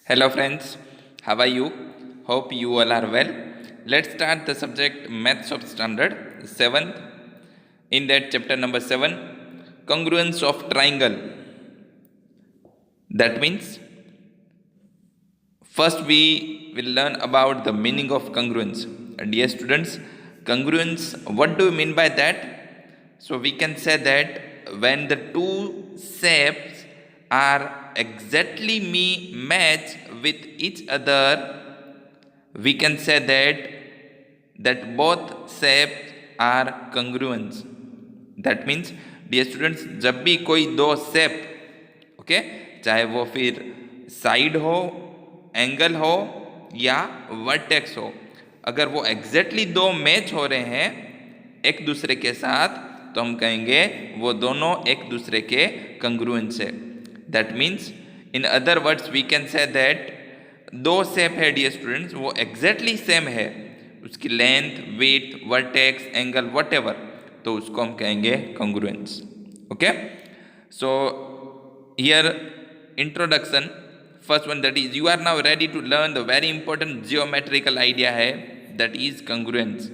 Hello friends, how are you? Hope you all are well. Let's start the subject Maths of Standard 7th. In that chapter number 7, congruence of triangle. That means first we will learn about the meaning of congruence. Dear students, congruence, what do you mean by that? So we can say that when the two shapes are exactly match with each other, we can say that both shapes are congruent. That means dear students, जब भी कोई दो shape okay चाहे वो फिर side हो, angle हो या वर्टेक्स हो, अगर वो एग्जैक्टली दो मैच हो रहे हैं एक दूसरे के साथ तो हम कहेंगे वो दोनों एक दूसरे के कंग्रुएंस है। That means in other words we can say that दो शेप है डियर स्टूडेंट्स, वो एग्जैक्टली सेम है, उसकी length, width, vertex, angle whatever, तो उसको हम कहेंगे congruence. Okay, so here introduction first one, that is you are now ready to learn the very important geometrical idea है, that is congruence.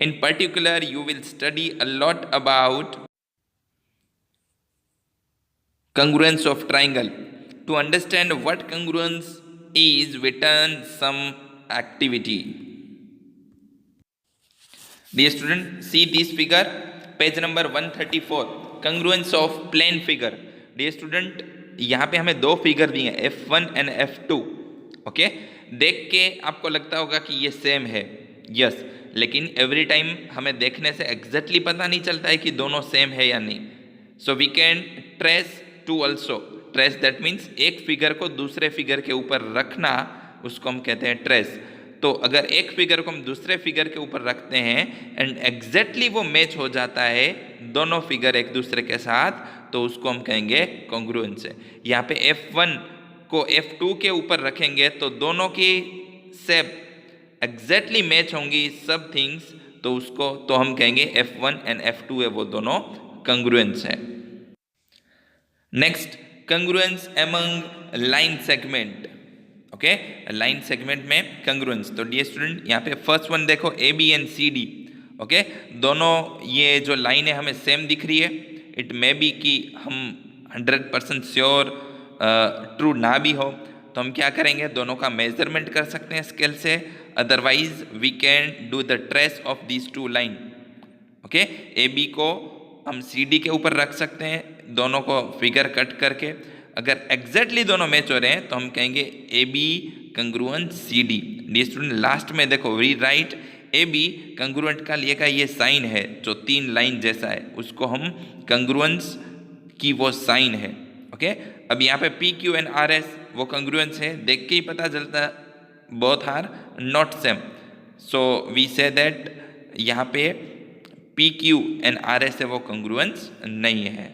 In particular you will study a lot about congruence of triangle. To understand what congruence is, we turn some activity. Dear student, see this figure, page number 134, congruence of plane figure. Dear student, यहाँ पे हमें दो figure दिए हैं F1 and F2. Okay, देख के आपको लगता होगा कि ये सेम है, यस, लेकिन एवरी टाइम हमें देखने से एग्जैक्टली पता नहीं चलता है कि दोनों सेम है या नहीं. So we can trace too also. Trace that means एक फिगर को दूसरे फिगर के ऊपर रखना, उसको हम कहते हैं ट्रेस. तो अगर एक फिगर को हम दूसरे फिगर के ऊपर रखते हैं एंड एग्जैक्टली वो मैच हो जाता है दोनों फिगर एक दूसरे के साथ, तो उसको हम कहेंगे कॉन्ग्रुएंस है. यहाँ पे F1 को F2 के ऊपर रखेंगे तो दोनों की शेप एग्जैक्टली मैच होंगी सब थिंग्स, तो उसको तो हम कहेंगे F1 एंड F2 है वो दोनों कॉन्ग्रुएंस है. Next, congruence among line segment. Okay, line segment में कंग्रुएंस. तो डियर स्टूडेंट, यहाँ पे फर्स्ट वन देखो AB एंड CD. ओके, दोनों ये जो लाइन है हमें सेम दिख रही है. इट मे बी कि हम 100% श्योर ट्रू ना भी हो, तो हम क्या करेंगे, दोनों का मेजरमेंट कर सकते हैं स्केल से, otherwise we can do the trace of these two line. Okay, AB को हम CD के ऊपर रख सकते हैं, दोनों को फिगर कट करके. अगर एग्जैक्टली दोनों मैच हो रहे हैं तो हम कहेंगे AB congruent CD. Dear student, last में देखो वी राइट AB कंग्रुएंट का लिए का ये साइन है जो तीन लाइन जैसा है, उसको हम कंग्रुएंस की वो साइन है. ओके, अब यहाँ पे PQ एंड RS वो कंग्रुएंस है, देख के ही पता चलता both are not same. So we say that यहाँ पे PQ एंड RS है वो कंग्रुएंस नहीं है.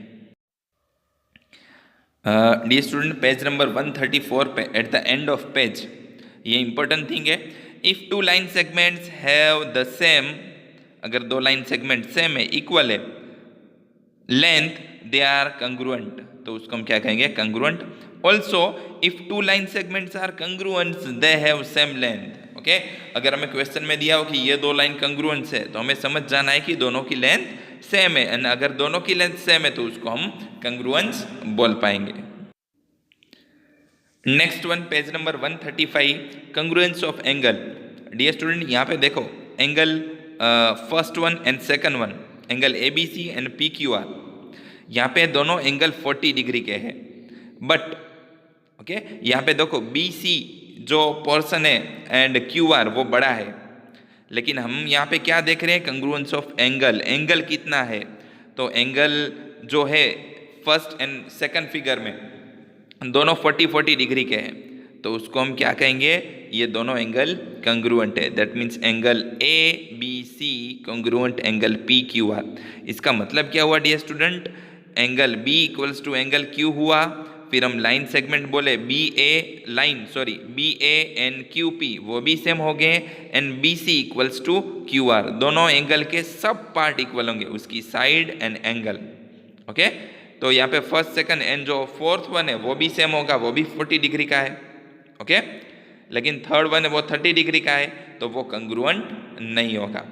डियर स्टूडेंट, पेज नंबर 134 पे at the end of page ये इंपॉर्टेंट थिंग है. If two line segments have the same, अगर दो लाइन सेगमेंट सेम है, इक्वल है लेंथ, दे आर कंग्रुएंट, तो उसको हम क्या कहेंगे, congruent. Also if two line segments are congruent they have same length. Okay, अगर हमें क्वेश्चन में दिया हो कि ये दो लाइन कंग्रुएंट है तो हमें समझ जाना है कि दोनों की लेंथ सेम है, एंड अगर दोनों की लेंथ सेम है तो उसको हम कंग्रुएंस बोल पाएंगे. Next one, page number 135, congruence of angle. Dear student, यहाँ पे देखो angle first one and second one, angle ABC and PQR, यहाँ पे दोनों एंगल 40 डिग्री के हैं. बट ओके, यहाँ पे देखो BC जो पोर्शन है एंड QR वो बड़ा है, लेकिन हम यहाँ पे क्या देख रहे हैं, कंग्रुएंस ऑफ एंगल. एंगल कितना है, तो एंगल जो है फर्स्ट एंड सेकंड फिगर में दोनों 40 डिग्री के हैं, तो उसको हम क्या कहेंगे, ये दोनों एंगल कंग्रुएंट है. That means angle ABC congruent angle PQR. इसका मतलब क्या हुआ dear student, angle B equals to angle Q हुआ, फिर हम लाइन सेगमेंट बोले BA एंड QP वो भी सेम हो गए, and BC equals to QR, दोनों एंगल के सब पार्ट इक्वल होंगे, उसकी साइड एंड एंगल. ओके, तो यहाँ पे फर्स्ट सेकंड एंड जो फोर्थ वन है वो भी सेम होगा, वो भी 40 डिग्री का है. ओके। लेकिन थर्ड वन है वो 30 डिग्री का है तो वो कंग्रुएंट नहीं होगा।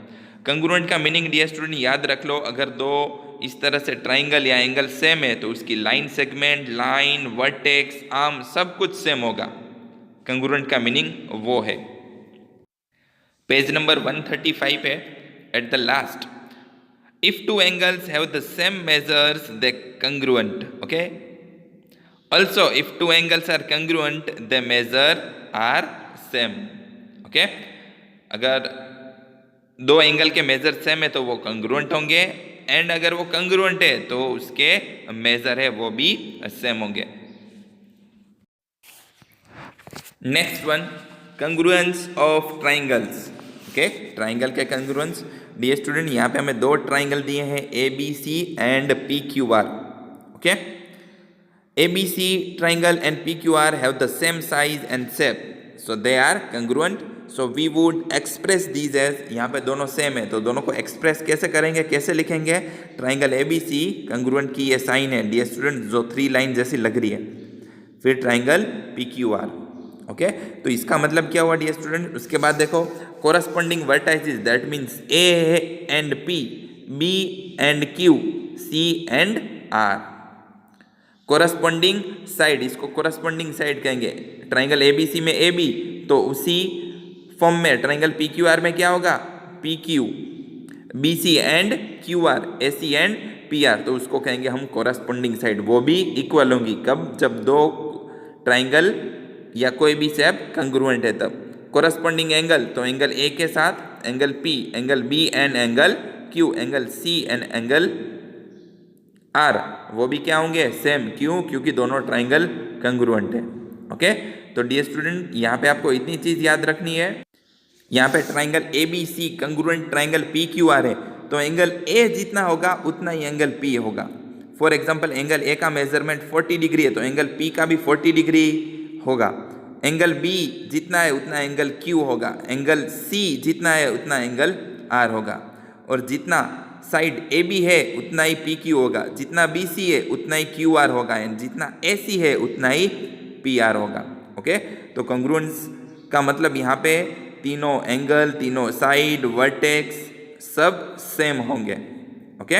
कंग्रुएंट का मीनिंग डियर स्टूडेंट याद रख लो, अगर दो इस तरह से ट्राइंगल या एंगल सेम है तो उसकी line segment, line, vertex, arm सब कुछ सेम होगा। कंग्रुएंट का मीनिंग वो है। पेज नंबर 135 है at the last, if two angles have the same measures they congruent. Okay, also if two angles are congruent the measure are same. Okay, अगर दो angle के मेजर सेम है तो वो कंग्रुएंट होंगे, एंड अगर वो कंग्रुएंट है तो उसके मेजर है वो भी सेम होंगे। Next one, congruence of triangles. Okay, triangle के कंग्रुएंस डियर स्टूडेंट, यहाँ पे हमें दो ट्राइंगल दिए हैं ABC and PQR। Okay, ABC triangle and PQR have the same size and shape, so they are congruent. So we would express these as, यहाँ पे दोनों सेम है तो दोनों को एक्सप्रेस कैसे करेंगे, कैसे लिखेंगे? ट्राइंगल ABC कंग्रुएंट की ये साइन है डियर स्टूडेंट जो 3 लाइन जैसी लग रही है, फिर ट्राइंगल PQR। ओके, तो इसका मतलब क्या हुआ डियर स्टूडेंट? उसके बाद देखो corresponding vertices, that means A and P, B and Q, C and R। Corresponding side, इसको कोरस्पॉन्डिंग साइड कहेंगे। ट्राइंगल ABC में AB तो उसी फॉर्म में ट्राइंगल PQR में क्या होगा? PQ, BC and QR, AC and PR, तो उसको कहेंगे हम कोरस्पॉन्डिंग साइड। वो भी इक्वल होंगी कब? जब दो ट्राइंगल या कोई भी शेप कंग्रुएंट है तब। कोरस्पॉन्डिंग एंगल तो एंगल A के साथ angle P, angle B and angle Q, angle C and angle R, वो भी क्या होंगे? सेम। क्यों? क्योंकि दोनों ट्राइंगल कंग्रुएंट है। ओके, तो डियर स्टूडेंट यहाँ पे आपको इतनी चीज याद रखनी है, यहाँ पे triangle ABC congruent triangle PQR है तो एंगल A जितना होगा उतना ही एंगल P होगा। फॉर एग्जांपल एंगल A का मेजरमेंट 40 डिग्री है तो एंगल P का भी 40 डिग्री होगा। एंगल B जितना है उतना एंगल Q होगा, एंगल C जितना है उतना एंगल R होगा, और जितना साइड AB है उतना ही PQ होगा, जितना BC है उतना ही QR होगा, एंड जितना AC है उतना ही PR होगा। ओके, तो कंग्रुएंस का मतलब यहाँ पे तीनों एंगल, तीनों साइड, वर्टेक्स सब सेम होंगे। ओके।